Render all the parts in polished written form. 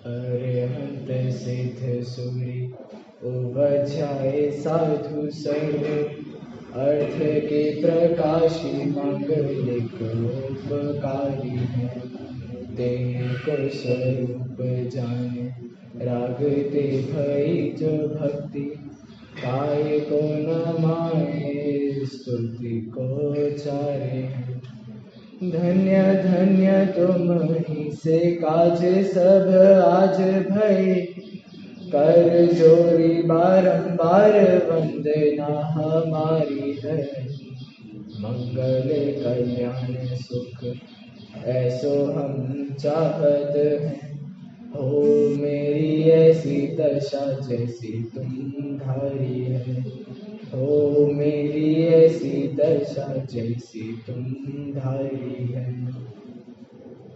अरिहंत सिद्ध सूरी उपध्याय साधु संग अर्थ के प्रकाशी मांगलिक उपकारी है। ते को स्वरूप जाने राग ते भई जो भक्ति काय को न माने स्तुति को चारे। धन्य धन्य तुम ही से काज सब आज भय कर जोरी बारंबार वंदना हमारी है। मंगल कल्याण सुख ऐसो हम चाहत हैं। हो मेरी ऐसी दशा जैसी तुम धारी है। हो मेरी ऐसी दशा जैसी तुम धारी है।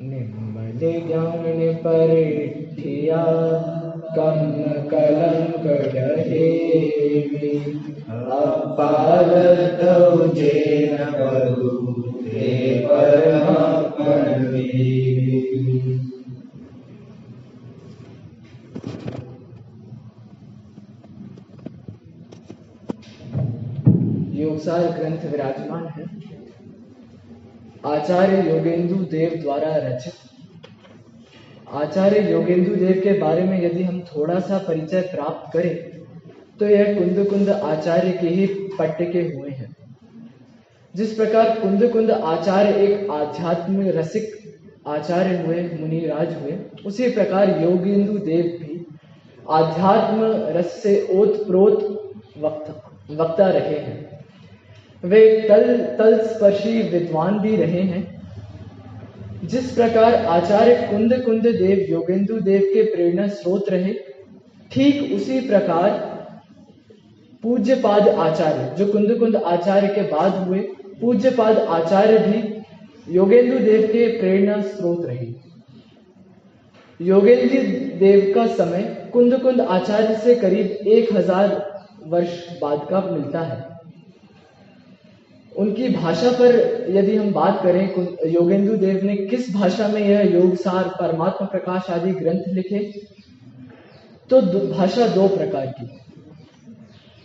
निर्मल ज्ञान परिठिया कम कलंक रहे। अपारत जेन बरु हे परमात्मन वे। योगसार ग्रंथ विराजमान है आचार्य योगेंदु देव द्वारा रचित। आचार्य योगेंदु देव के बारे में यदि हम थोड़ा सा परिचय प्राप्त करें तो यह कुंद कुंद आचार्य के ही पट्टे के हुए हैं। जिस प्रकार कुंद कुंद आचार्य एक आध्यात्म रसिक आचार्य हुए, मुनिराज हुए, उसी प्रकार योगेंदु देव भी आध्यात्म रस से ओतप्रोत वक्ता रहे हैं। वे तल स्पर्शी विद्वान भी रहे हैं। जिस प्रकार आचार्य कुंद कुंद देव योगेंदु देव के प्रेरणा स्रोत रहे, ठीक उसी प्रकार पूज्यपाद आचार्य जो कुंद कुंद आचार्य के बाद हुए, पूज्यपाद आचार्य भी योगेंदु देव के प्रेरणा स्रोत रहे। योगेंद्र देव का समय कुंद कुंद आचार्य से करीब 1000 वर्ष बाद का मिलता है। उनकी भाषा पर यदि हम बात करें, योगेंदु देव ने किस भाषा में यह योगसार, परमात्मा प्रकाश आदि ग्रंथ लिखे, तो भाषा दो प्रकार की,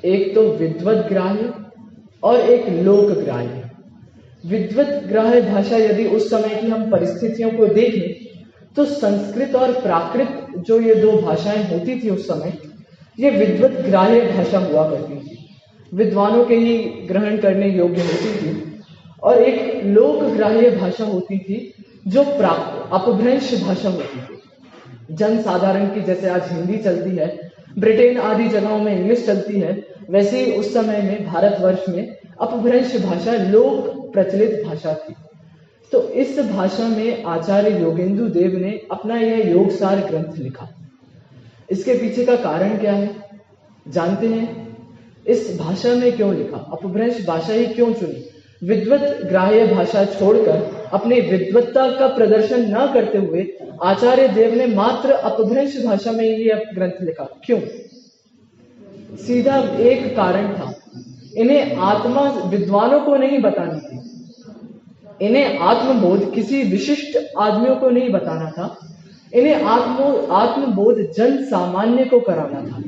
एक तो विद्वत ग्राह्य और एक लोक ग्राह्य। विद्वत ग्राह्य भाषा यदि उस समय की हम परिस्थितियों को देखें तो संस्कृत और प्राकृत जो ये दो भाषाएं होती थी उस समय, ये विद्वत ग्राह्य भाषा हुआ करती थी, विद्वानों के ही ग्रहण करने योग्य होती थी। और एक लोक ग्राह्य भाषा होती थी जो अपभ्रंश भाषा होती थी। जन साधारण की जैसे आज हिंदी चलती है, ब्रिटेन आदि जगहों में इंग्लिश चलती है, वैसे ही उस समय में भारतवर्ष में अपभ्रंश भाषा लोक प्रचलित भाषा थी। तो इस भाषा में आचार्य योगेंदु देव ने अपना यह योगसार ग्रंथ लिखा। इसके पीछे का कारण क्या है जानते हैं? इस भाषा में क्यों लिखा, अपभ्रंश भाषा ही क्यों चुनी? विद्वत ग्राह्य भाषा छोड़कर अपनी विद्वत्ता का प्रदर्शन न करते हुए आचार्य देव ने मात्र अपभ्रंश भाषा में ये ग्रंथ लिखा। क्यों? सीधा एक कारण था, इन्हें आत्मा विद्वानों को नहीं बतानी थी, इन्हें आत्मबोध किसी विशिष्ट आदमियों को नहीं बताना था, इन्हें आत्मबोध जन सामान्य को कराना था।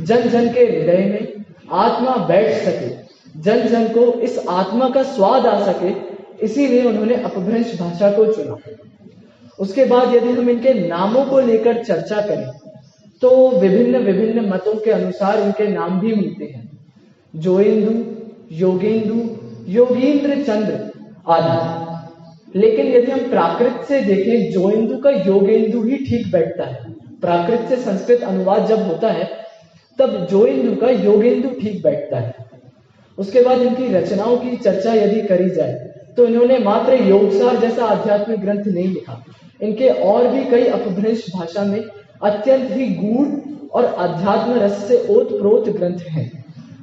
जन जन के हृदय में आत्मा बैठ सके, जन जन को इस आत्मा का स्वाद आ सके, इसीलिए उन्होंने अपभ्रंश भाषा को चुना। उसके बाद यदि हम इनके नामों को लेकर चर्चा करें तो विभिन्न विभिन्न मतों के अनुसार उनके नाम भी मिलते हैं, जोएंदु, योगेंदु, योगींद्र चंद्र आदि। लेकिन यदि हम प्राकृत से देखें, जोएंदु का योगेंदु ही ठीक बैठता है। प्राकृत से संस्कृत अनुवाद जब होता है तब जोएंदु का योगेंदु ठीक बैठता है। उसके बाद इनकी रचनाओं की चर्चा यदि करी जाए तो इन्होंने मात्र योगसार जैसा आध्यात्मिक ग्रंथ नहीं लिखा, इनके और भी कई अपभ्रंश भाषा में अत्यंत ही गूढ़ और अध्यात्म रस से ओतप्रोत ग्रंथ हैं।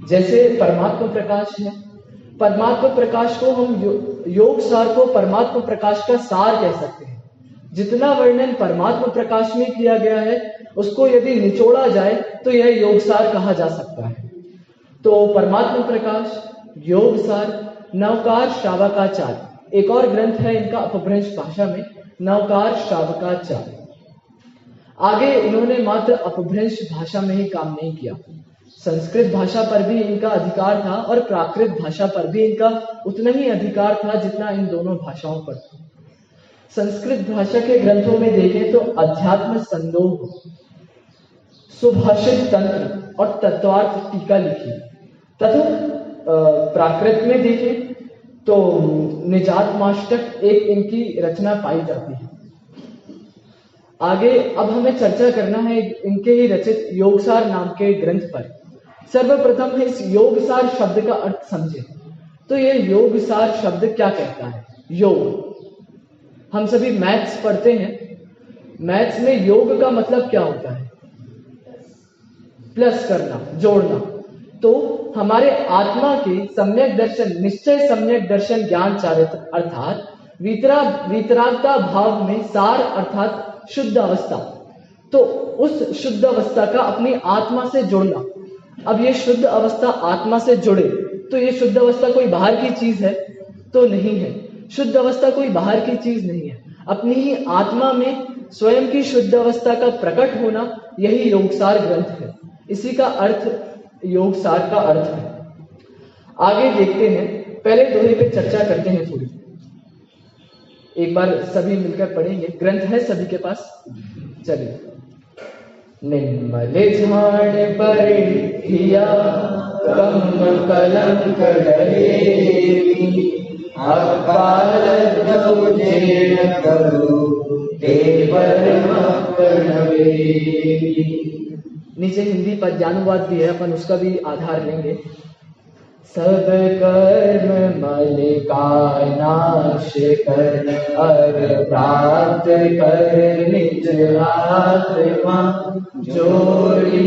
जैसे परमात्मा प्रकाश है। परमात्मा प्रकाश को हम योगसार को परमात्मा प्रकाश का सार कह सकते हैं। जितना वर्णन परमात्मा प्रकाश में किया गया है उसको यदि निचोड़ा जाए तो यह योगसार कहा जा सकता है। तो परमात्मा प्रकाश, योगसार, नवकार श्रावकाचार। एक और ग्रंथ है इनका अपभ्रंश भाषा में, नवकार श्रावकाचार। आगे इन्होंने मात्र अपभ्रंश भाषा में ही काम नहीं किया, संस्कृत भाषा पर भी इनका अधिकार था और प्राकृत भाषा पर भी इनका उतना ही अधिकार था जितना इन दोनों भाषाओं पर था। संस्कृत भाषा के ग्रंथों में देखें तो अध्यात्म संदोह, सुभाषित तंत्र और तत्वार्थ टीका लिखी, तथा प्राकृत में देखें तो निजातमाष्टक एक इनकी रचना पाई जाती है। आगे अब हमें चर्चा करना है इनके ही रचित योगसार नाम के ग्रंथ पर। सर्वप्रथम इस योगसार शब्द का अर्थ समझें। तो ये योगसार शब्द क्या कहता है? योग, हम सभी मैथ्स पढ़ते हैं, मैथ्स में योग का मतलब क्या होता है? प्लस करना, जोड़ना। तो हमारे आत्मा के सम्यक दर्शन, निश्चय सम्यक दर्शन ज्ञान चारित्र अर्थात वीतरागता भाव में सार अर्थात शुद्ध अवस्था, तो उस शुद्ध अवस्था का अपनी आत्मा से जुड़ना। अब ये शुद्ध अवस्था आत्मा से जुड़े तो ये शुद्ध अवस्था कोई बाहर की चीज है? तो नहीं है। शुद्ध अवस्था कोई बाहर की चीज नहीं है, अपनी ही आत्मा में स्वयं की शुद्ध अवस्था का प्रकट होना, यही योगसार ग्रंथ है। इसी का अर्थ योगसार का अर्थ है। आगे देखते हैं, पहले दोहे पे चर्चा करते हैं थोड़ी, एक बार सभी मिलकर पढ़ेंगे। ग्रंथ है सभी के पास, चलिए। निम्मल झाड़ परिठिया कम कलंक रहेगी, अपालक जोजेण करो तेवर मकनवेगी। नीचे हिंदी पद्यानुवाद भी है, अपन उसका भी आधार लेंगे। सब कर्म मल का नाश कर, अर प्राप्त कर निज आत्मा, जोड़ी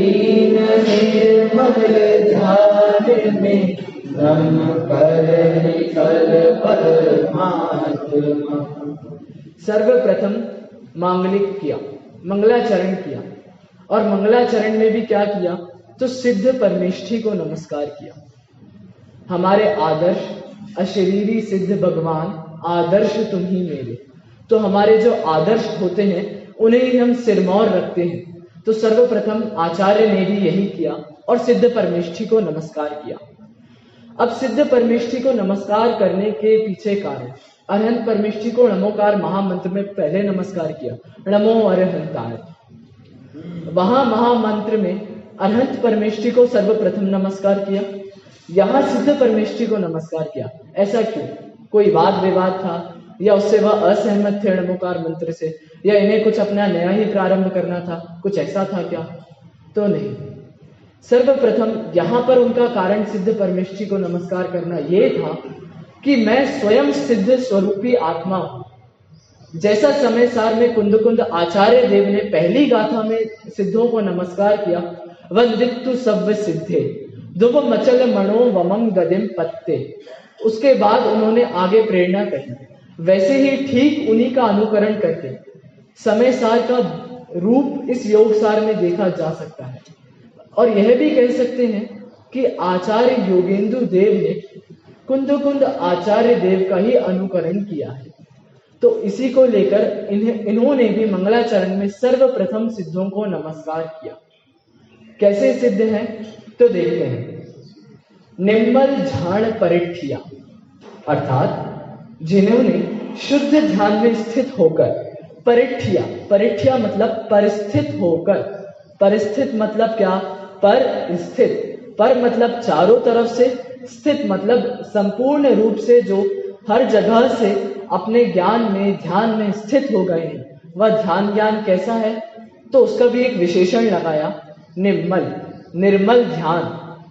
निर्मल ध्यान में नम कर निकल परमात्मा। सर्वप्रथम मांगलिक किया, मंगलाचरण किया, और मंगलाचरण में भी क्या किया? तो सिद्ध परमेष्ठी को नमस्कार किया। हमारे आदर्श अशरीरी सिद्ध भगवान, आदर्श तुम ही मेरे। तो हमारे जो आदर्श होते हैं उन्हें ही हम सिरमौर रखते हैं। तो सर्वप्रथम आचार्य ने भी यही किया और सिद्ध परमेष्ठी को नमस्कार किया। अब सिद्ध परमेष्ठी को नमस्कार करने के पीछे कारण, अरहंत परमेष्ठी को नमोकार महामंत्र में पहले नमस्कार किया, नमो अरहंताय। वहां महामंत्र में अरहंत परमेष्ठी को सर्वप्रथम नमस्कार किया, यहां सिद्ध परमेष्ठी को नमस्कार किया। ऐसा क्यों? कोई वाद विवाद था, या उससे वह असहमत थे नमोकार मंत्र से, या इन्हें कुछ अपना नया ही प्रारंभ करना था, कुछ ऐसा था क्या? तो नहीं। सर्वप्रथम यहां पर उनका कारण सिद्ध परमेष्ठी को नमस्कार करना यह था कि मैं स्वयं सिद्ध स्वरूपी आत्मा हूं। जैसा समय सार में कुंद आचार्य देव ने पहली गाथा में सिद्धों को नमस्कार किया, वंदितु सव्व सिद्धे दुब मचल मणो वमं गदिम पत्ते, उसके बाद उन्होंने आगे प्रेरणा कही। वैसे ही ठीक उन्हीं का अनुकरण करके समय सार का रूप इस योग सार में देखा जा सकता है, और यह भी कह सकते हैं कि आचार्य योगेंद्र देव ने कुंद आचार्य देव का ही अनुकरण किया है। तो इसी को लेकर इन्होंने भी मंगलाचरण में सर्वप्रथम सिद्धों को नमस्कार किया। कैसे सिद्ध हैं? तो देखते हैं। निम्मल झाण परिठिया, अर्थात जिन्होंने शुद्ध ध्यान में स्थित होकर, परिठिया मतलब परिस्थित होकर, परिस्थित मतलब क्या? पर स्थित, पर मतलब चारों तरफ से, स्थित मतलब संपूर्ण रूप से जो हर जगह से अपने ज्ञान में ध्यान में स्थित हो गए हैं। वह ध्यान ज्ञान कैसा है? तो उसका भी एक विशेषण लगाया, निम्मल, निर्मल ध्यान।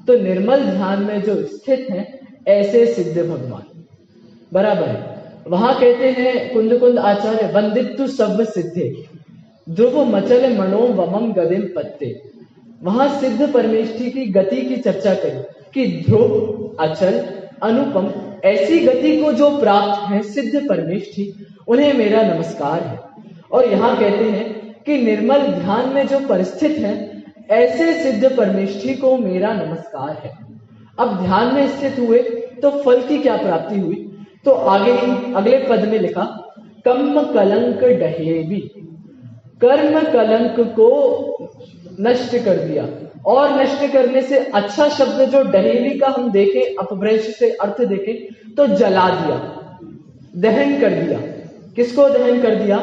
तो निर्मल ध्यान में जो स्थित हैं ऐसे सिद्ध भगवान, बराबर है। वहां कहते हैं कुंद आचार्य, वंदितु सव्व सिद्धे ध्रुव मचल मणो वमम गदिम पत्ते। वहां सिद्ध परमेष्ठी की गति की चर्चा करी कि ध्रुव, अचल, अनुपम, ऐसी गति को जो प्राप्त है सिद्ध परमेष्ठी, उन्हें मेरा नमस्कार है। और यहाँ कहते हैं कि निर्मल ध्यान में जो परिस्थित है ऐसे सिद्ध परमेष्ठी को मेरा नमस्कार है। अब ध्यान में स्थित हुए तो फल की क्या प्राप्ति हुई? तो आगे ही अगले पद में लिखा, कर्म कलंक डहेवी, कर्म कलंक को नष्ट कर दिया। और नष्ट करने से अच्छा शब्द जो डहेवी का हम देखें, अपभ्रंश से अर्थ देखें तो जला दिया, दहन कर दिया। किसको दहन कर दिया?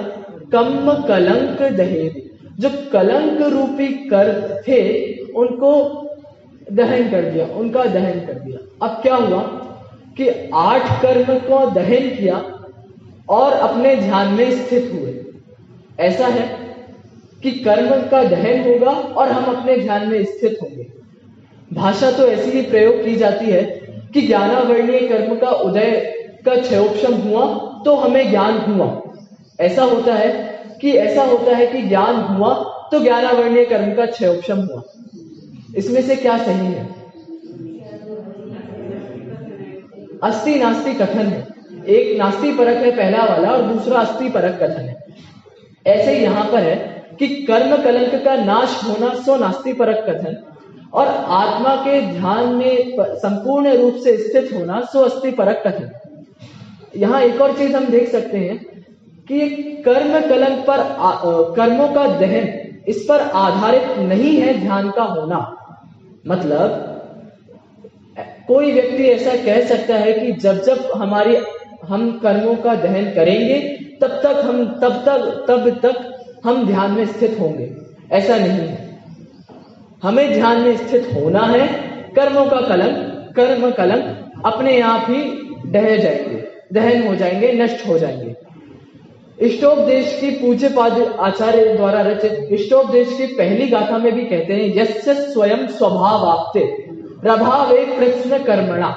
कम कलंक दहेवी, जो कलंक रूपी कर थे उनको दहन कर दिया, उनका दहन कर दिया। अब क्या हुआ कि 8 कर्म को दहन किया और अपने ध्यान में स्थित हुए। ऐसा है कि कर्म का दहन होगा और हम अपने ध्यान में स्थित होंगे। भाषा तो ऐसी ही प्रयोग की जाती है कि ज्ञानावर्णीय कर्म का उदय का क्षयोपशम हुआ तो हमें ज्ञान हुआ। ऐसा होता है कि ज्ञान हुआ तो ज्ञानावर्णीय कर्म का क्षयोपशम हुआ। इसमें से क्या सही है? अस्ति नास्ति कथन है। एक नास्ति परक है पहला वाला और दूसरा अस्ति परक कथन है। ऐसे ही यहां पर है कि कर्म कलंक का नाश होना सो नास्ति परक कथन और आत्मा के ध्यान में संपूर्ण रूप से स्थित होना सो अस्ति परक कथन। यहां एक और चीज हम देख सकते हैं कि कर्म कलंक पर कर्मों का दहन, इस पर आधारित नहीं है ध्यान का होना। मतलब कोई व्यक्ति ऐसा कह सकता है कि जब हम कर्मों का दहन करेंगे तब तक हम ध्यान में स्थित होंगे। ऐसा नहीं है, हमें ध्यान में स्थित होना है। कर्म कलंक अपने आप ही ढह जाएंगे, दहन हो जाएंगे, नष्ट हो जाएंगे। इष्टोपदेश की पूज्यपाद आचार्य द्वारा रचित इष्टोपदेश की पहली गाथा में भी कहते हैं, यस्य स्वयं स्वभाव आपते प्रभावे प्रश्न कर्मणा।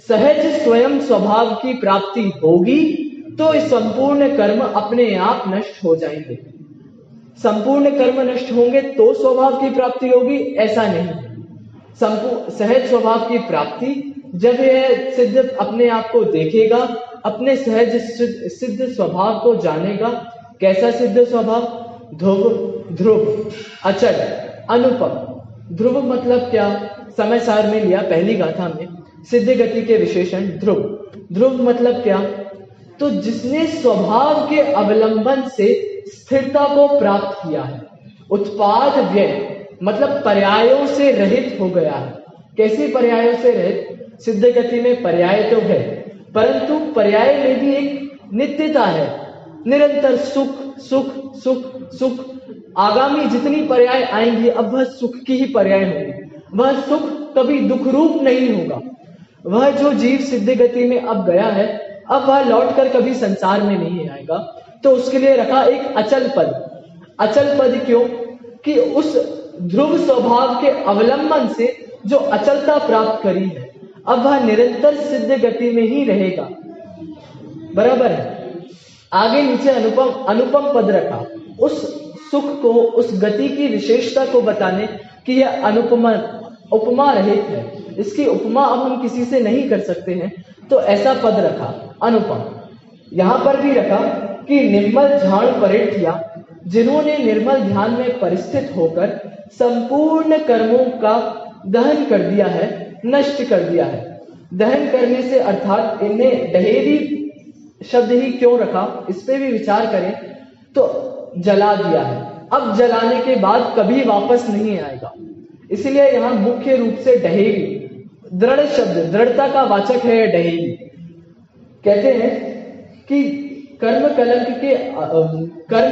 सहज स्वयं स्वभाव की प्राप्ति होगी तो इस संपूर्ण कर्म अपने आप नष्ट हो जाएंगे। संपूर्ण कर्म नष्ट होंगे तो स्वभाव की प्राप्ति होगी, ऐसा नहीं। सहज स्वभाव की प्राप्ति जब यह सिद्ध अपने आप को देखेगा, अपने सहज सिद्ध स्वभाव को जानेगा। कैसा सिद्ध स्वभाव? ध्रुव, अचल, अनुपम। ध्रुव मतलब क्या? समय सार में लिया पहली गाथा में, सिद्ध गति के विशेषण ध्रुव मतलब क्या? तो जिसने स्वभाव के अवलंबन से स्थिरता को प्राप्त किया है। उत्पाद व्यय मतलब पर्यायों से रहित हो गया है। कैसी पर्यायों से रहित? सिद्ध गति में पर्याय तो है, परंतु पर्याय में भी एक नित्यता है। निरंतर सुख सुख सुख सुख। आगामी जितनी पर्याय आएंगी अब वह सुख की ही पर्याय होंगी। वह सुख कभी दुख रूप नहीं होगा। वह जो जीव सिद्ध गति में अब गया है, अब वह लौटकर कभी संसार में नहीं आएगा। तो उसके लिए रखा एक अचल पद। अचल पद क्यों? कि उस ध्रुव स्वभाव के अवलंबन से जो अचलता प्राप्त करी है, अब वह निरंतर सिद्ध गति में ही रहेगा। बराबर है। आगे नीचे अनुपम पद रखा, उस सुख को, उस गति की विशेषता को बताने कि यह उपमा रहित है। इसकी उपमा अब हम किसी से नहीं कर सकते हैं, तो ऐसा पद रखा अनुपम। यहां पर भी रखा कि निर्मल ध्यान परिठिया, जिन्होंने निर्मल ध्यान में परिस्थित होकर संपूर्ण कर्मों का दहन कर दिया है, नष्ट कर दिया है। दहन करने से अर्थात इन्हें डहेरी शब्द ही क्यों रखा, इस पे भी विचार करें तो जला दिया है। अब जलाने के बाद कभी वापस नहीं आएगा, इसलिए यहां मुख्य रूप से डहेरी, दृढ़ शब्द, दृढ़ता का वाचक है डहेरी। कहते हैं कि कर्म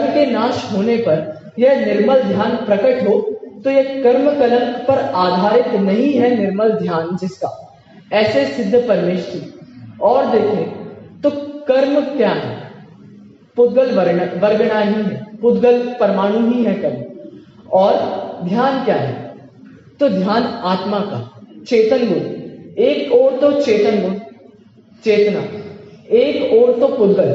के नाश होने पर यह निर्मल ध्यान प्रकट हो, तो यह कर्म कलंक पर आधारित नहीं है निर्मल ध्यान जिसका, ऐसे सिद्ध परमेष्ठी। और देखें तो कर्म क्या है? पुद्गल वर्गणा ही है, पुद्गल परमाणु ही है कर्म। और ध्यान क्या है? तो ध्यान आत्मा का चेतन गुण, एक ओर तो चेतन गुण चेतना, एक ओर तो पुद्गल।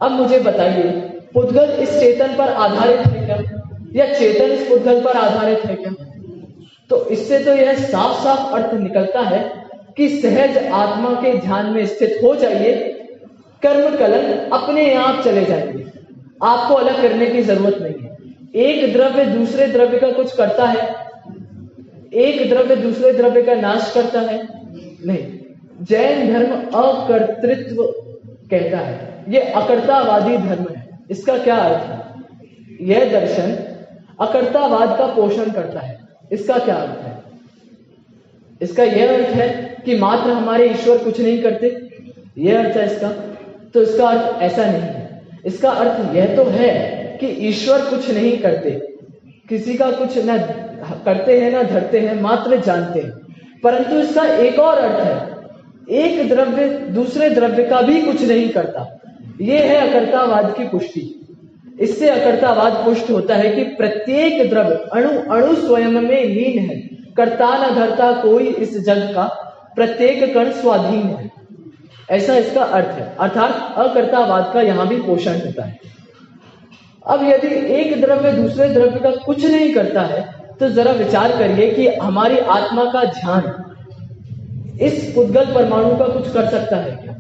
अब मुझे बताइए, पुद्गल इस चेतन पर आधारित है क्या, या चेतन इस पुद्गल पर आधारित है क्या? तो इससे तो यह साफ साफ अर्थ निकलता है कि सहज आत्मा के ध्यान में स्थित हो जाइए, कर्म कलंक अपने आप चले जाएंगे, आपको अलग करने की जरूरत नहीं है। एक द्रव्य दूसरे द्रव्य का कुछ करता है? एक द्रव्य दूसरे द्रव्य का नाश करता है? नहीं। जैन धर्म अकर्तृत्व कहता है, ये अकर्तावादी धर्म है। इसका क्या अर्थ है? यह दर्शन अकर्तावाद का पोषण करता है। इसका क्या अर्थ है? इसका यह अर्थ है कि मात्र हमारे ईश्वर कुछ नहीं करते, यह अर्थ है इसका? तो इसका अर्थ ऐसा नहीं है। इसका अर्थ यह तो है कि ईश्वर कुछ नहीं करते, किसी का कुछ न करते हैं ना धरते हैं, मात्र जानते हैं। परंतु इसका एक और अर्थ है, एक द्रव्य दूसरे द्रव्य का भी कुछ नहीं करता। यह है अकर्तावाद की पुष्टि। इससे अकर्तावाद पुष्ट होता है कि प्रत्येक द्रव्य अणु अणु स्वयं में लीन है, कर्ता न धरता कोई इस जग का, प्रत्येक कण स्वाधीन है। ऐसा इसका अर्थ है, अर्थात अकर्तावाद का यहां भी पोषण होता है। अब यदि एक द्रव्य दूसरे द्रव्य का कुछ नहीं करता है, तो जरा विचार करिए कि हमारी आत्मा का ध्यान इस पुद्गल परमाणु का कुछ कर सकता है क्या?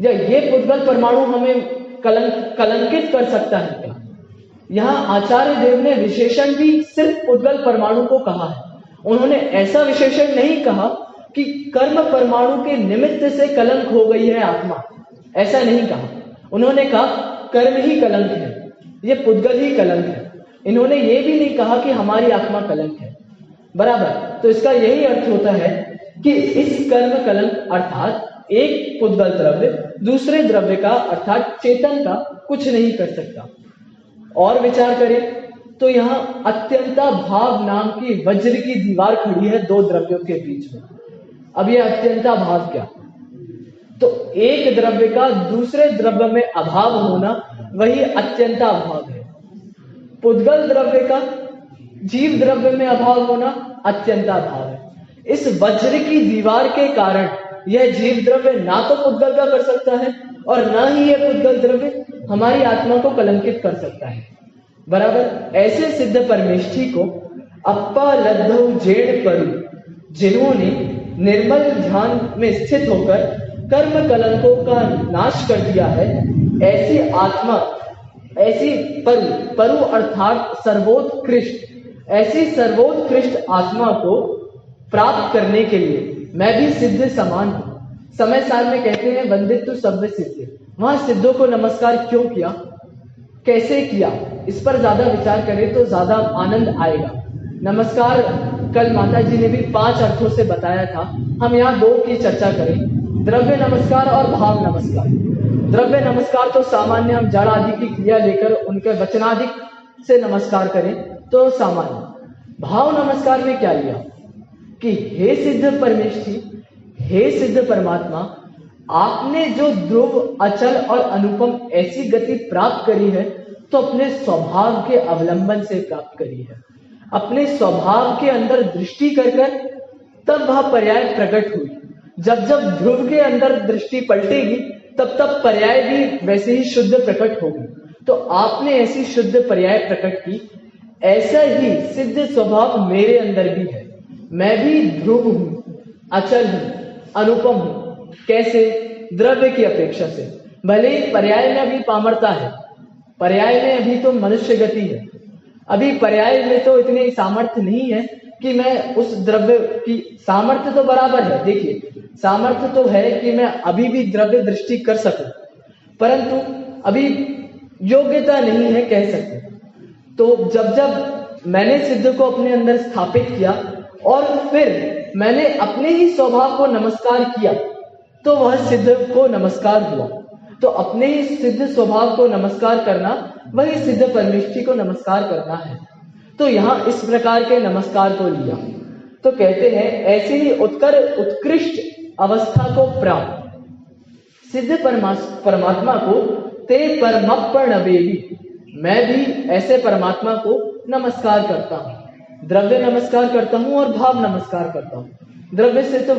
या ये पुद्गल परमाणु हमें कलंकित कर सकता है क्या? यहाँ आचार्य देव ने विशेषण भी सिर्फ पुद्गल परमाणु को कहा है। उन्होंने ऐसा विशेषण नहीं कहा कि कर्म परमाणु के निमित्त से कलंक हो गई है आत्मा, ऐसा नहीं कहा। उन्होंने कहा कर्म ही कलंक है, ये पुद्गल ही कलंक है। इन्होंने ये भी नहीं कहा कि हमारी आत्मा कलंक है। बराबर? तो इसका यही अर्थ होता है कि इस कर्म कलंक अर्थात एक पुद्गल द्रव्य दूसरे द्रव्य का अर्थात चेतन का कुछ नहीं कर सकता। और विचार करें तो यहां अत्यंता भाव नाम की वज्र की दीवार खड़ी है दो द्रव्यों के बीच में। अब यह अत्यंता भाव क्या? तो एक द्रव्य का दूसरे द्रव्य में अभाव होना वही अत्यंता भाव है। पुद्गल द्रव्य का जीव द्रव्य में अभाव होना अत्यंता भाव है। इस वज्र की दीवार के कारण यह जीव द्रव्य ना तो पुद्गल का कर सकता है और ना ही यह पुद्गल द्रव्य हमारी आत्मा को कलंकित कर सकता है। बराबर? ऐसे सिद्ध परमेष्ठी को अप्पा लद्धौ जेड़ परु, जिन्होंने निर्मल ध्यान में स्थित होकर कर्म कलंकों का नाश कर दिया है, ऐसी आत्मा, ऐसी परु अर्थात सर्वोत्कृष्ट, ऐसी सर्वोत्कृष्ट आत्मा को प्राप्त करने के लिए मैं भी सिद्ध समान हूं। समय सार में कहते हैं वंदित्व सव्य सिद्ध। वहां सिद्धों को नमस्कार क्यों किया, कैसे किया, इस पर ज्यादा विचार करें तो ज्यादा आनंद आएगा। नमस्कार कल माता जी ने भी 5 अर्थों से बताया था, हम यहाँ 2 की चर्चा करें, द्रव्य नमस्कार और भाव नमस्कार। द्रव्य नमस्कार तो सामान्य हम जड़ आदि की क्रिया लेकर उनके वचनादि से नमस्कार करें तो सामान्य। भाव नमस्कार में क्या लिया कि हे सिद्ध परमेष्ठी, हे सिद्ध परमात्मा, आपने जो ध्रुव अचल और अनुपम ऐसी गति प्राप्त करी है तो अपने स्वभाव के अवलंबन से प्राप्त करी है। अपने स्वभाव के अंदर दृष्टि कर तब वह पर्याय प्रकट हुई। जब जब ध्रुव के अंदर दृष्टि पलटेगी तब तब पर्याय भी वैसे ही शुद्ध प्रकट होगी। तो आपने ऐसी शुद्ध पर्याय प्रकट की। ऐसा ही सिद्ध स्वभाव मेरे अंदर भी है। मैं भी ध्रुव हूं, अचल हूं, अनुपम हूं। कैसे? द्रव्य की अपेक्षा से। भले ही पर्याय में अभी पामरता है, पर्याय में अभी तो मनुष्य गति है, अभी पर्याय में तो इतनी सामर्थ्य नहीं है कि मैं उस द्रव्य की, सामर्थ्य तो बराबर है, देखिए सामर्थ्य तो है कि मैं अभी भी द्रव्य दृष्टि कर सकूं, परंतु अभी योग्यता नहीं है कह सकते। तो जब जब मैंने सिद्ध को अपने अंदर स्थापित किया और फिर मैंने अपने ही स्वभाव को नमस्कार किया तो वह सिद्ध को नमस्कार हुआ। तो अपने ही सिद्ध स्वभाव को नमस्कार करना वही सिद्ध परमेष्ठी को नमस्कार करना है। तो यहाँ इस प्रकार के नमस्कार को लिया तो कहते हैं ऐसे ही उत्कृष्ट अवस्था को प्राप्त सिद्ध परमात्मा को ते परमप्रणवेली, मैं भी ऐसे परमात्मा को नमस्कार करता हूँ। द्रव्य नमस्कार करता हूँ और भाव नमस्कार करता हूँ। द्रव्य से तो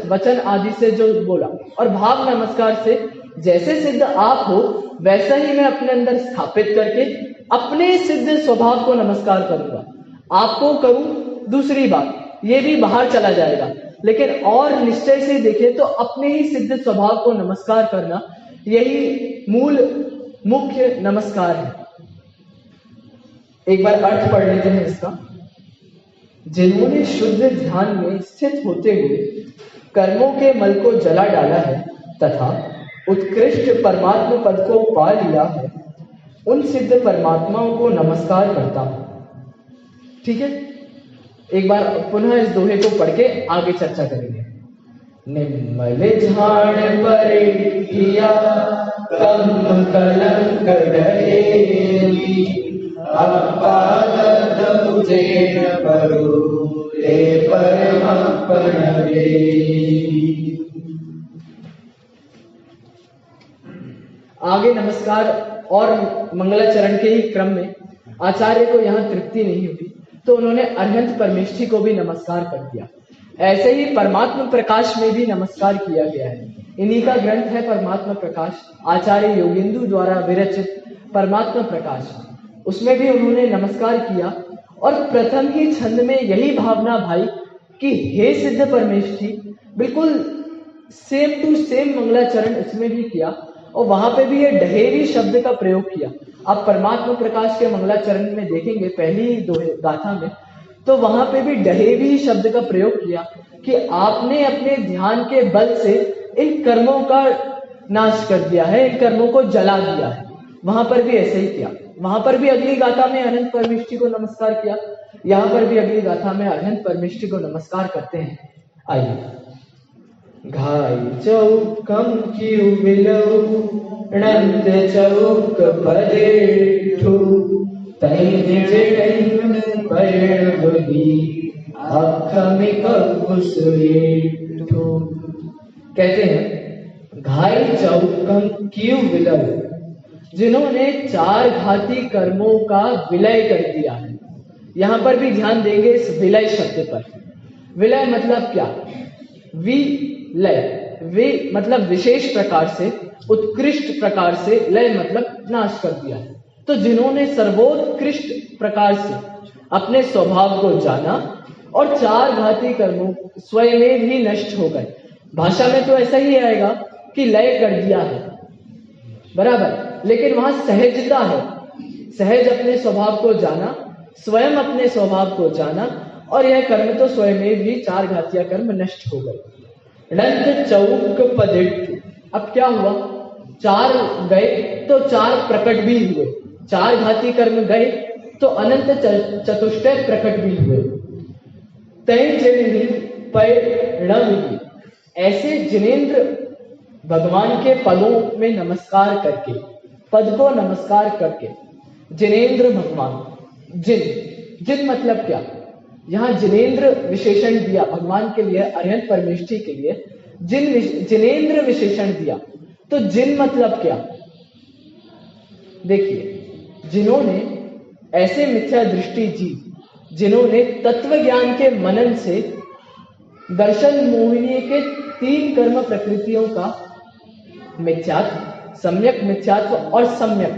वचन आदि से जो बोला, और भाव नमस्कार से जैसे सिद्ध आप हो वैसा ही मैं अपने अंदर स्थापित करके अपने सिद्ध स्वभाव को नमस्कार करूंगा। आपको करूं दूसरी बात, ये भी बाहर चला जाएगा, लेकिन और निश्चय से देखें तो अपने ही सिद्ध स्वभाव को नमस्कार करना यही मूल मुख्य नमस्कार है। एक बार अर्थ पढ़ लेते हैं इसका। जिन्होंने शुद्ध ध्यान में स्थित होते हुए कर्मों के मल को जला डाला है तथा उत्कृष्ट परमात्मा पद को पा लिया है, उन सिद्ध परमात्माओं को नमस्कार करता हूं। ठीक है, एक बार पुनः इस दोहे को पढ़ के आगे चर्चा करेंगे। निम्मल झाड़ परे किया कम कलंक रहेगी, अपाद मुझे न परो ले परमपन रे। आगे नमस्कार और मंगलाचरण के ही क्रम में आचार्य को यहाँ तृप्ति नहीं हुई तो उन्होंने अरहंत परमेष्ठी को भी नमस्कार कर दिया। ऐसे ही परमात्मा प्रकाश में भी नमस्कार किया गया है। इन्हीं का ग्रंथ है परमात्मा प्रकाश, आचार्य योगेंदु द्वारा विरचित परमात्मा प्रकाश। उसमें भी उन्होंने नमस्कार किया और प्रथम ही छंद में यही भावना भाई कि हे सिद्ध परमेष्ठी, बिल्कुल सेम टू सेम मंगलाचरण इसमें भी किया और वहां पे भी ये डहेवी शब्द का प्रयोग किया। आप परमात्मा प्रकाश के मंगलाचरण में देखेंगे पहली गाथा में, तो वहां पे भी डहेवी शब्द का प्रयोग किया कि आपने अपने ध्यान के बल से इन कर्मों का नाश कर दिया है, इन कर्मों को जला दिया है। वहां पर भी ऐसे ही किया। वहां पर भी अगली गाथा में अनंत परमेष्ठी को नमस्कार किया, यहाँ पर भी अगली गाथा में अनंत परमेष्ठी को नमस्कार करते हैं। आइए। घाई चौक कम क्यों बिलऊ, अनंत चौक पदेठू, तैन जड़ैन पैण बगी, अखमिक कुसुरेठू। कहते हैं घाई चौक कम क्यों बिलऊ, जिन्होंने चार घाती कर्मों का विलय कर दिया है। यहां पर भी ध्यान देंगे इस विलय शब्द पर। विलय मतलब क्या? विलय, वे मतलब विशेष प्रकार से, उत्कृष्ट प्रकार से, लय मतलब नाश कर दिया है। तो जिन्होंने सर्वोत्कृष्ट प्रकार से अपने स्वभाव को जाना और चार घाती कर्मों स्वयं में भी नष्ट हो गए। भाषा में तो ऐसा ही आएगा कि लय कर दिया है, बराबर, लेकिन वहां सहजता है। सहज अपने स्वभाव को जाना, स्वयं अपने स्वभाव को जाना, और यह कर्म तो स्वयं में भी चार घातिया कर्म नष्ट हो गए। अनंत चौक पदिट्ठु, अब क्या हुआ? चार गए तो चार प्रकट भी हुए, चार घाती कर्म गए तो अनंत चतुष्टय प्रकट भी हुए। तय परिणमिति, ऐसे जिनेंद्र भगवान के पदों में नमस्कार करके, पद को नमस्कार करके, जिनेंद्र भगवान, जिन मतलब क्या? यहाँ जिनेंद्र विशेषण दिया भगवान के लिए, अरहंत परमेष्ठी के लिए जिनेंद्र विशेषण दिया। तो जिन मतलब क्या? देखिए, जिन्होंने ऐसे मिथ्या दृष्टि जी, जिन्होंने तत्व ज्ञान के मनन से दर्शन मोहिनी के तीन कर्म प्रकृतियों का मिथ्यात्व, सम्यक मिथ्यात्व और सम्यक,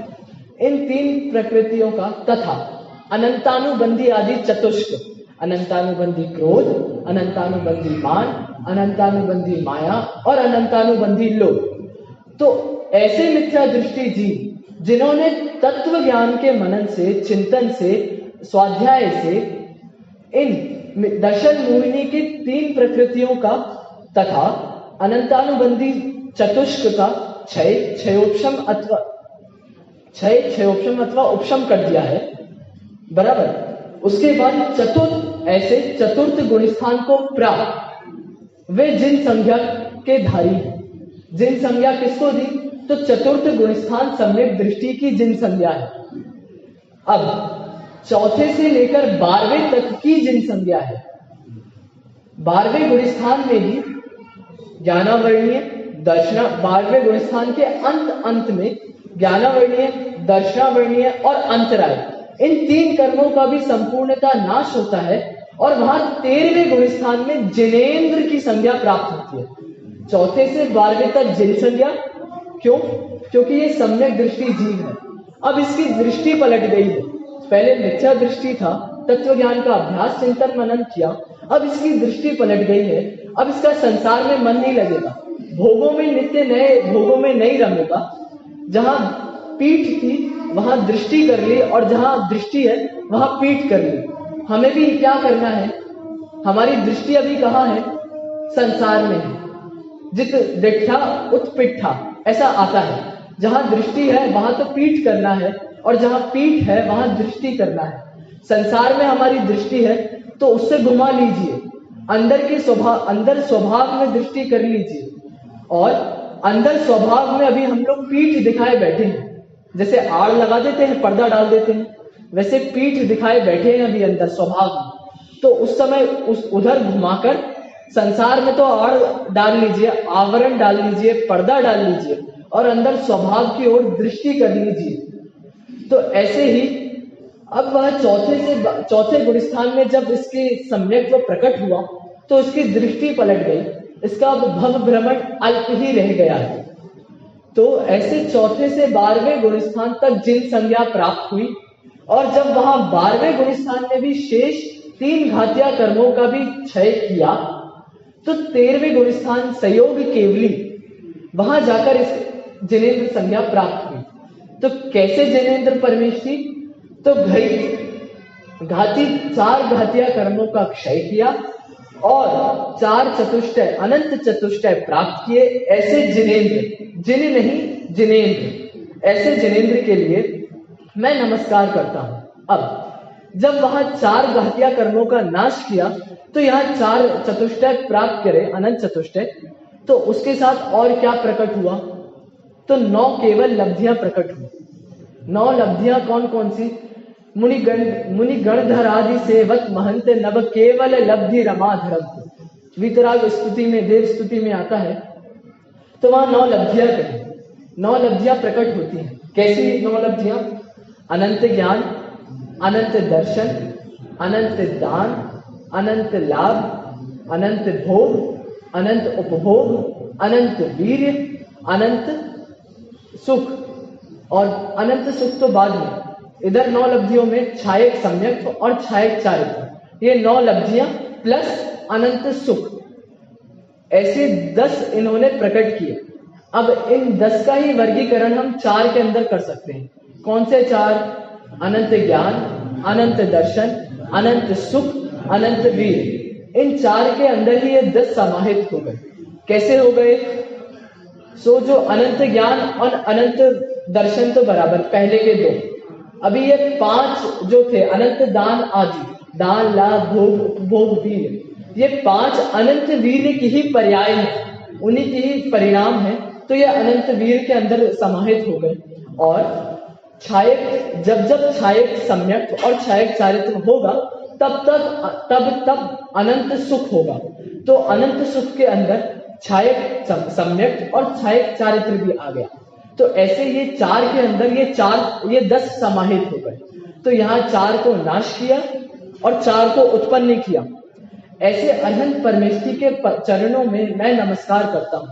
इन तीन प्रकृतियों का तथा अनंतानुबंधी आदि चतुष्क, अनंतानुबंधी क्रोध, अनंतानुबंधी मान, अनंतानुबंधी माया और अनंतानुबंधी लोभ। तो ऐसे मिथ्या दृष्टि जी जिन्होंने तत्व ज्ञान के मनन से, चिंतन से, स्वाध्याय से इन दर्शन मोहिनी की तीन प्रकृतियों का तथा अनंतानुबंधी चतुष्क का क्षयोपशम अथवा उपशम कर दिया है, बराबर। उसके बाद ऐसे चतुर्थ गुणस्थान को प्राप्त, वे जिन संज्ञा के धारी हैं। जिन संज्ञा किसको दी? तो चतुर्थ गुणस्थान सम्यक दृष्टि की जिन संज्ञा है। अब चौथे से लेकर 12वें तक की जिन संज्ञा है। 12वें गुणस्थान में भी ज्ञानावर्णीय, दर्शना, 12वें गुणस्थान के अंत में ज्ञानावर्णीय, दर्शनावर्णीय और अंतराय, इन तीन कर्मों का भी संपूर्णता नाश होता है और वहां 13वें गुणस्थान में जिनेंद्र की संज्ञा प्राप्त होती है। चौथे से 12वें तक जिन संज्ञा, क्यों? क्योंकि ये सम्यक दृष्टि जीव है। अब इसकी दृष्टि पलट गई है। पहले मिथ्या दृष्टि था, तत्व ज्ञान का अभ्यास, चिंतन, मनन किया, अब इसकी दृष्टि पलट गई है। अब इसका संसार में मन नहीं लगेगा, भोगों में नित्य नए भोगों में नहीं रमेगा। जहां पीठ थी वहां दृष्टि कर ली, और जहां दृष्टि है वहां पीठ कर ली। हमें भी क्या करना है? हमारी दृष्टि अभी कहाँ है? संसार में है। जित डिठा उत्पिठा ऐसा आता है, जहां दृष्टि है वहां तो पीठ करना है, और जहां पीठ है वहां दृष्टि करना है। संसार में हमारी दृष्टि है तो उससे घुमा लीजिए, अंदर स्वभाव में दृष्टि कर लीजिए, और अंदर स्वभाव में अभी हम लोग पीठ दिखाए बैठे हैं। जैसे आड़ लगा देते हैं, पर्दा डाल देते हैं, वैसे पीठ दिखाए बैठे हैं अभी अंदर स्वभाव में। तो उस समय उधर घुमाकर संसार में तो आड़ डाल लीजिए, आवरण डाल लीजिए, पर्दा डाल लीजिए, और अंदर स्वभाव की ओर दृष्टि कर लीजिए। तो ऐसे ही अब वह चौथे गुणस्थान में जब इसके सम्यक्त्व प्रकट हुआ तो उसकी दृष्टि पलट गई, इसका भव भ्रमण अल्प ही रह गया है। तो ऐसे चौथे से 12वें गुणस्थान तक जिन संज्ञा प्राप्त हुई, और जब वहां 12वें गुणस्थान में भी शेष 3 घातिया कर्मों का भी क्षय किया, तो 13वें गुणस्थान संयोग केवली, वहां जाकर इस जिनेन्द्र संज्ञा प्राप्त हुई। तो कैसे जिनेन्द्र परमेष्ठी? तो घाती 4 घातिया कर्मों का क्षय किया और 4 चतुष्टय अनंत चतुष्टय प्राप्त किए। ऐसे जिनेन्द्र, जिन नहीं जिनेन्द्र, ऐसे जिनेन्द्र के लिए मैं नमस्कार करता हूं। अब जब वहां 4 घातिया कर्मों का नाश किया तो यहाँ 4 चतुष्टय प्राप्त करे, अनंत चतुष्टय, तो उसके साथ और क्या प्रकट हुआ? तो 9 केवल लब्धियां प्रकट हुई। 9 लब्धियां कौन कौन सी? मुनिगणधर आदि सेवत महंत नव केवल लब्धि रमाधरम। वितराग स्तुति में, देव स्तुति में आता है, तो वहां 9 लब्धियां कही, 9 लब्धियां प्रकट होती हैं। कैसी 9 लब्धियां? अनंत ज्ञान, अनंत दर्शन, अनंत दान, अनंत लाभ, अनंत भोग, अनंत उपभोग, अनंत वीर्य, अनंत सुख। और अनंत सुख तो बाद में, इधर 9 लब्धियों में छायक सम्यक्त्व और छायक चारित्र्य, ये 9 लब्धियां प्लस अनंत सुख, ऐसे 10 इन्होंने प्रकट किए। अब इन 10 का ही वर्गीकरण हम 4 के अंदर कर सकते हैं। कौन से 4? अनंत ज्ञान, अनंत दर्शन, अनंत सुख, अनंत वीर। इन 4 के अंदर ही ये 10 समाहित हो गए। कैसे हो गए? सो जो अनंत ज्ञान और अनंत दर्शन तो बराबर, पहले के 2। अभी ये 5 जो थे, अनंत दान आदि, दान, लाभ, भोग, उपभोग, वीर, ये 5 अनंत वीर की ही पर्याय है, उन्हीं की ही परिणाम है। तो ये अनंत वीर के अंदर समाहित हो गए। और छायक, जब छायक सम्यक्त्व और छायक चारित्र्य होगा तब अनंत सुख होगा। तो अनंत सुख के अंदर छायक सम्यक्त्व और छायक चारित्र्य भी आ गया। तो ऐसे ये 4 के अंदर ये 10 समाहित हो गए। तो यहाँ 4 को नाश किया और 4 को उत्पन्न किया। ऐसे अनंत परमेष्ठी के चरणों में मैं नमस्कार करता हूँ।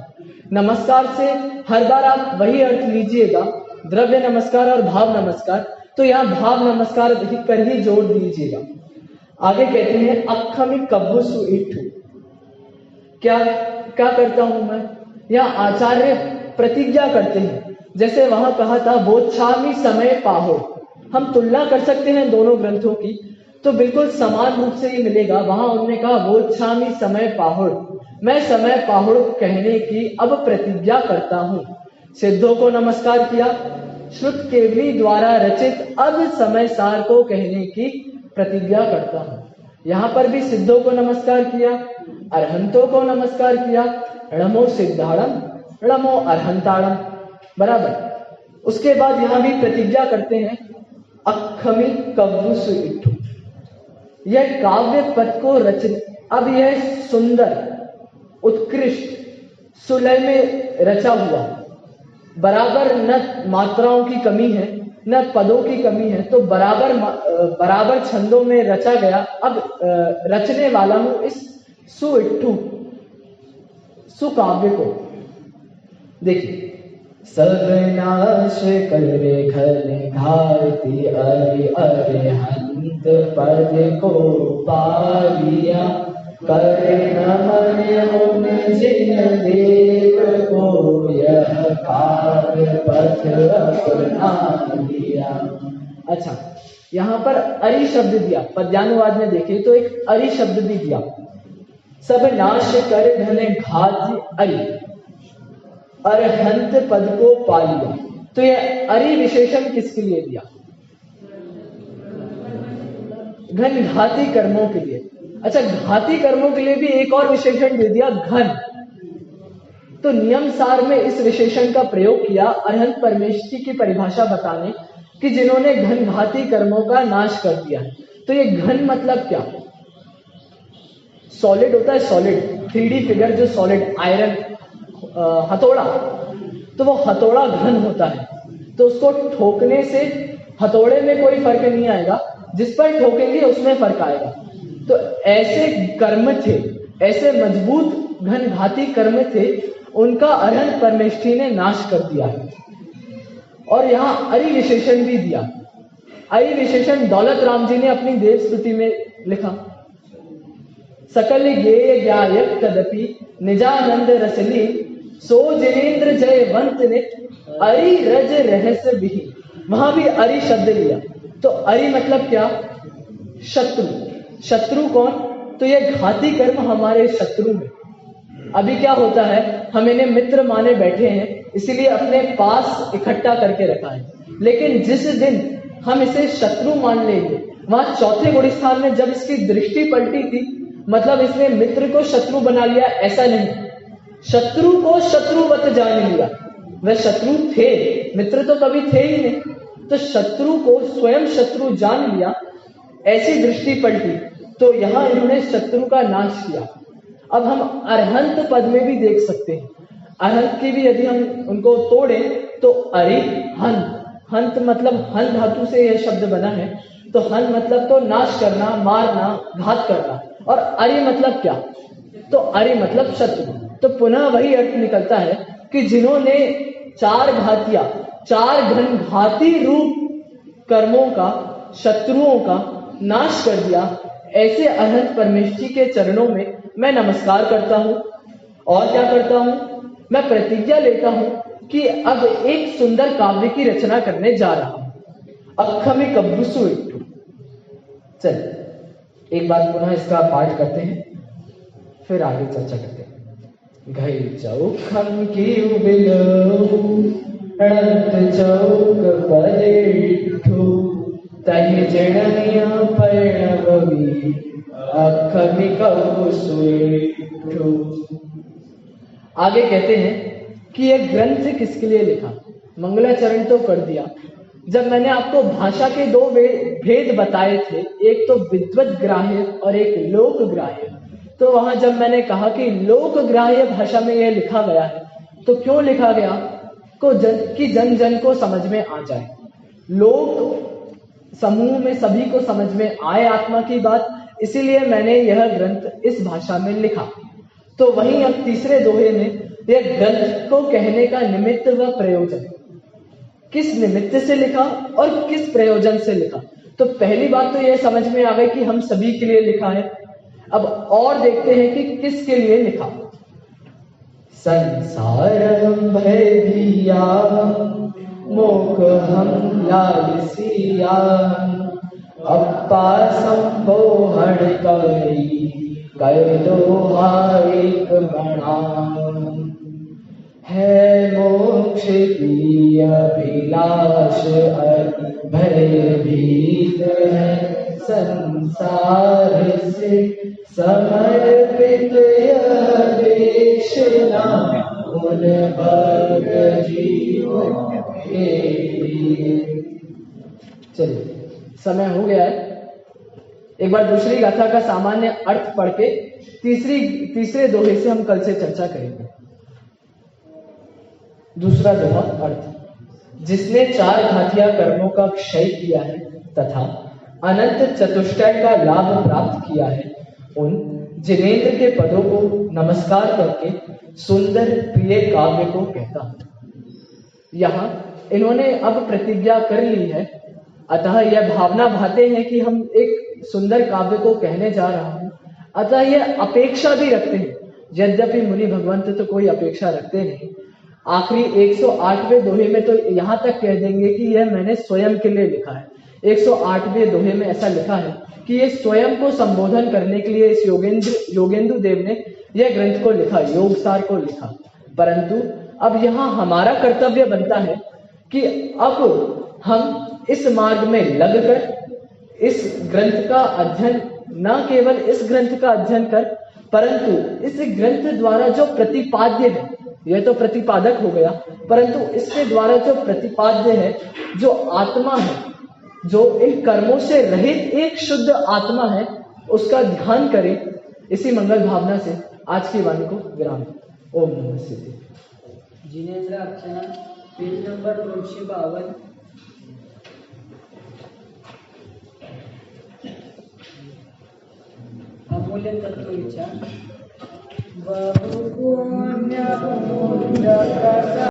नमस्कार से हर बार आप वही अर्थ लीजिएगा, द्रव्य नमस्कार और भाव नमस्कार। तो यहाँ भाव नमस्कार कर ही जोड़ दीजिएगा। आगे कहते हैं अक्षमि कब्बु सुइठु। क्या करता हूं मैं? यहाँ आचार्य प्रतिज्ञा करते हैं, जैसे वहां कहा था बोच्छामि समय पाहो। हम तुलना कर सकते हैं दोनों ग्रंथों की, तो बिल्कुल समान रूप से ही मिलेगा। वहां उन्होंने कहा बोच्छामि समय पाहुड़, मैं समय पाहुड़ कहने की अब प्रतिज्ञा करता हूं। सिद्धों को नमस्कार किया, श्रुत केवली द्वारा रचित अब समय सार को कहने की प्रतिज्ञा करता हूं। यहाँ पर भी सिद्धों को नमस्कार किया, अरहंतों को नमस्कार किया, णमो सिद्धाड़म, णमो अरहंताड़म, बराबर। उसके बाद यहाँ भी प्रतिज्ञा करते हैं अक्षमि कव्वु सुइठु। यह काव्य पद को रचना, अब यह सुंदर, उत्कृष्ट, सुलय में रचा हुआ, बराबर न मात्राओं की कमी है न पदों की कमी है, तो बराबर छंदों में रचा गया। अब रचने वाला हूं इस सुइठु सुकाव्य को। देखिए, सब नाश करे घन घाती अरे अरिहंत पद को पालिया, करे नमन मुन जिन देव को यह काव्य पथ अपना लिया। अच्छा, यहाँ पर अरि शब्द दिया, पद्यानुवाद में देखिए तो एक अरि शब्द भी दिया। सब नाश कर घन घात अरि, अरहंत पद को पा लिया। तो ये अरि विशेषण किसके लिए दिया? घन घाती कर्मों के लिए। अच्छा, घाती कर्मों के लिए भी एक और विशेषण दे दिया, घन। तो नियम सार में इस विशेषण का प्रयोग किया अरहंत परमेष्ठी की परिभाषा बताने कि जिन्होंने घन घाती कर्मों का नाश कर दिया। तो ये घन मतलब क्या? सॉलिड होता है, सॉलिड 3D फिगर जो सॉलिड आयरन हथौड़ा, तो वो हथौड़ा घन होता है। तो उसको ठोकने से हथौड़े में कोई फर्क नहीं आएगा, जिस पर ठोकेंगे उसमें फर्क आएगा। तो ऐसे कर्म थे, ऐसे मजबूत घन घाती कर्म थे, उनका अरहंत परमेष्ठी ने नाश कर दिया है। और यहां अरि विशेषण भी दिया। अरि विशेषण दौलत राम जी ने अपनी देव स्तुति में लिखा, सकल गेय ज्ञायक तदपि निजानंद रसली, सो जिनेन्द्र जयवंत ने अरि रज रहस्य विहि। वहां भी अरि शब्द लिया। तो अरि मतलब क्या? शत्रु। शत्रु कौन? तो ये घाती कर्म हमारे शत्रु में। अभी क्या होता है, हम इन्हें मित्र माने बैठे हैं, इसीलिए अपने पास इकट्ठा करके रखा है। लेकिन जिस दिन हम इसे शत्रु मान लेंगे, वहां चौथे गुण स्थान में जब इसकी दृष्टि पलटी थी, मतलब इसने मित्र को शत्रु बना लिया, ऐसा नहीं, शत्रु को शत्रुवत जान लिया। वह शत्रु थे, मित्र तो कभी थे ही नहीं। तो शत्रु को स्वयं शत्रु जान लिया, ऐसी दृष्टि पलटी। तो यहां इन्होंने शत्रु का नाश किया। अब हम अरहंत पद में भी देख सकते हैं। अरहंत की भी यदि हम उनको तोड़े तो अरिहंत, हंत मतलब हन धातु से यह शब्द बना है। तो हन मतलब तो नाश करना, मारना, घात करना। और अरि मतलब क्या? तो अरि मतलब शत्रु। तो पुनः वही अर्थ निकलता है कि जिन्होंने चार घातिया, चार घन घाती रूप कर्मों का, शत्रुओं का नाश कर दिया, ऐसे अरहंत परमेष्ठी के चरणों में मैं नमस्कार करता हूं। और क्या करता हूं? मैं प्रतिज्ञा लेता हूं कि अब एक सुंदर काव्य की रचना करने जा रहा हूं। अखमी कब्बुसु इट्टू। चल एक बार पुनः इसका पाठ करते हैं, फिर आगे चर्चा करते हैं। घई चौखम की उबिलो अड़त चौक पदेठू, तहि जड़निया पैणवी अखमी कब्बुसु इट्टू। आगे कहते हैं कि यह ग्रंथ किसके लिए लिखा? मंगलाचरण तो कर दिया। जब मैंने आपको भाषा के दो भेद बताए थे, एक तो विद्वत ग्राह्य और एक लोक ग्राह्य, तो वहां जब मैंने कहा कि लोक ग्राह्य भाषा में यह लिखा गया है, तो क्यों लिखा गया? कि जन जन को समझ में आ जाए, लोक समूह में सभी को समझ में आए आत्मा की बात, इसीलिए मैंने यह ग्रंथ इस भाषा में लिखा। तो वहीं अब तीसरे दोहे में यह ग्रंथ को कहने का निमित्त व प्रयोजन, किस निमित्त से लिखा और किस प्रयोजन से लिखा। तो पहली बात तो यह समझ में आ गई कि हम सभी के लिए लिखा है। अब और देखते हैं कि किसके लिए लिखा। संसारम भय भिया मोक हम लालसिया, अप्पा संबोहन करी कर दो एक बना। है मोक्ष की अभिलाष भयभीत है, संसार से समर्पित यह देशना उन भग जीवों के लिए। चलिए समय हो गया है। एक बार दूसरी गाथा का सामान्य अर्थ पढ़ के तीसरे दोहे से हम कल से चर्चा करेंगे। दूसरा दोहा अर्थ, जिसने चार घातिया कर्मों का क्षय किया है तथा अनंत चतुष्टय का लाभ प्राप्त किया है, उन जिनेन्द्र के पदों को नमस्कार करके सुंदर प्रिय काव्य को कहता हूं। यहां इन्होंने अब प्रतिज्ञा कर ली है, अतः यह भावना भाते हैं कि हम एक सुंदर काव्य को कहने जा रहा हूं, अतः यह अपेक्षा भी रखते हैं। यद्यपि मुनि भगवंत तो कोई अपेक्षा रखते नहीं। आखिरी 108वें दोहे में तो यहां तक कह देंगे कि यह मैंने स्वयं के लिए लिखा है, 108वें दोहे में ऐसा लिखा है कि ये स्वयं को संबोधन करने के लिए इस योगेंद्र देव ने यह ग्रंथ को लिखा, योगसार को लिखा। परंतु अब यहाँ हमारा कर्तव्य बनता है कि अब हम इस मार्ग में लगकर इस ग्रंथ का अध्ययन, न केवल इस ग्रंथ का अध्ययन कर, परंतु इस ग्रंथ द्वारा जो प्रतिपाद्य है, यह तो प्रतिपादक हो गया, परंतु इसके द्वारा जो प्रतिपाद्य है, जो आत्मा है, जो इन कर्मों से रहित एक शुद्ध आत्मा है, उसका ध्यान करें। इसी मंगल भावना से आज की वाणी को विराम दें। ओम नमः शिवाय। जिनेंद्र अर्चना, पेज नंबर 252। अमूल्य तत्व विचार। बहु पुण्य